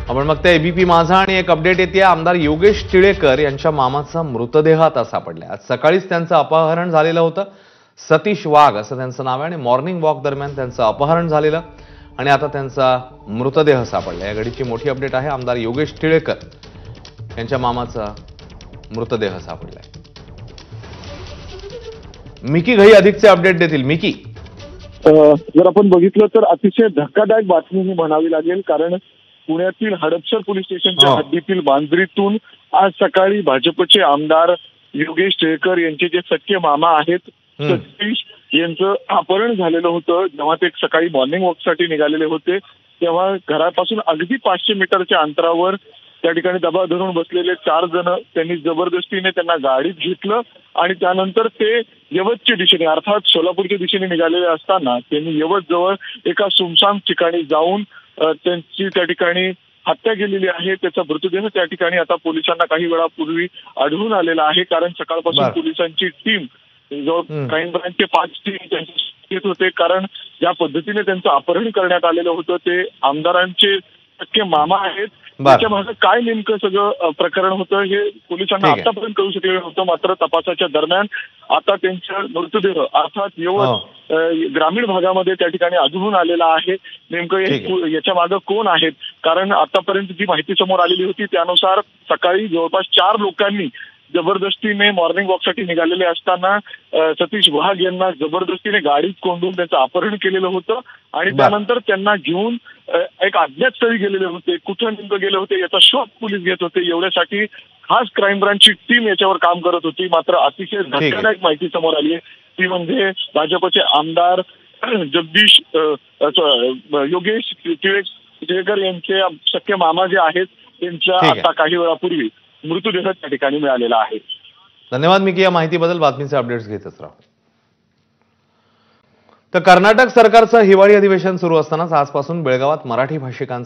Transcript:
आपण मग ते एबीपी माझा आणि एक अपडेट येते. आमदार योगेश टिळेकर यांच्या मामाचा मृतदेह आता सापडलाय. आज सकाळीच त्यांचं अपहरण झालेलं होतं. सतीश वाघ असं त्यांचं नाव आहे आणि मॉर्निंग वॉक दरम्यान त्यांचं अपहरण झालेलं आणि आता त्यांचा मृतदेह सापडला. या घडीची मोठी अपडेट आहे. आमदार योगेश टिळेकर यांच्या मामाचा मृतदेह सापडलाय. मिकी घई अधिकचे अपडेट देतील. मिकी, जर आपण बघितलं तर अतिशय धक्कादायक बातमी ही म्हणावी लागेल, कारण पुण्यातील हडपसर पोलीस स्टेशनच्या हद्दीतील मांजरीतून आज सकाळी भाजपचे आमदार योगेश टिळेकर यांचे जे सख्खे मामा आहेत सतीश यांचं अपहरण झालेलं होतं. जेव्हा ते सकाळी मॉर्निंग वॉकसाठी निघालेले होते तेव्हा घरापासून अगदी 500 मीटरच्या अंतरावर त्या ठिकाणी दबा धरून बसलेले 4 जण त्यांनी जबरदस्तीने त्यांना गाडीत घेतलं आणि त्यानंतर ते यवतच्या दिशेने अर्थात सोलापूरच्या दिशेने निघालेले असताना त्यांनी यवत जवळ एका सुमसाम ठिकाणी जाऊन त्यांची त्या ठिकाणी हत्या केलेली आहे. त्याचा मृतदेह त्या ठिकाणी आता पोलिसांना काही वेळापूर्वी आढळून आलेला आहे, कारण सकाळपासून पोलिसांची टीम जो क्राईम ब्रांचचे 5 टीम त्यांच्या येत होते, कारण ज्या पद्धतीने त्यांचं अपहरण करण्यात आलेलं होतं ते आमदारांचे सख्खे मामा आहेत. त्याच्या मागे काय नेमकं सगळं प्रकरण होतं हे पोलिसांना आतापर्यंत कळू शकलेलं नव्हतं. मात्र तपासाच्या दरम्यान आता त्यांचा मृतदेह अर्थात यवत ग्रामीण भागामध्ये त्या ठिकाणी आढळून आलेला आहे. नेमकं याच्या मागे कोण आहेत, कारण आतापर्यंत जी माहिती समोर आलेली होती त्यानुसार सकाळी जवळपास 4 लोकांनी जबरदस्तीने मॉर्निंग वॉकसाठी निघालेले असताना सतीश वाघ यांना जबरदस्तीने गाडीत कोंडून त्यांचं अपहरण केलेलं होतं आणि त्यानंतर त्यांना घेऊन एक अज्ञात स्थळी गेलेले होते. कुठं नेमकं गेले होते याचा शोध पोलीस घेत होते. एवढ्यासाठी खास क्राईम ब्रांचची टीम याच्यावर काम करत होती. मात्र अतिशय धक्कादायक माहिती समोर आली आहे, ती म्हणजे भाजपचे आमदार जगदीश योगेश टिळेकर यांचे सख्खे मामा जे आहेत त्यांच्या आता काही वेळापूर्वी मृतदेह त्या ठिकाणी मिळालेला आहे. धन्यवाद मिकी या माहितीबद्दल. बातमीचे अपडेट्स घेतच राहा. तर कर्नाटक सरकारचं हिवाळी अधिवेशन सुरू असतानाच आजपासून बेळगावात मराठी भाषिकांचा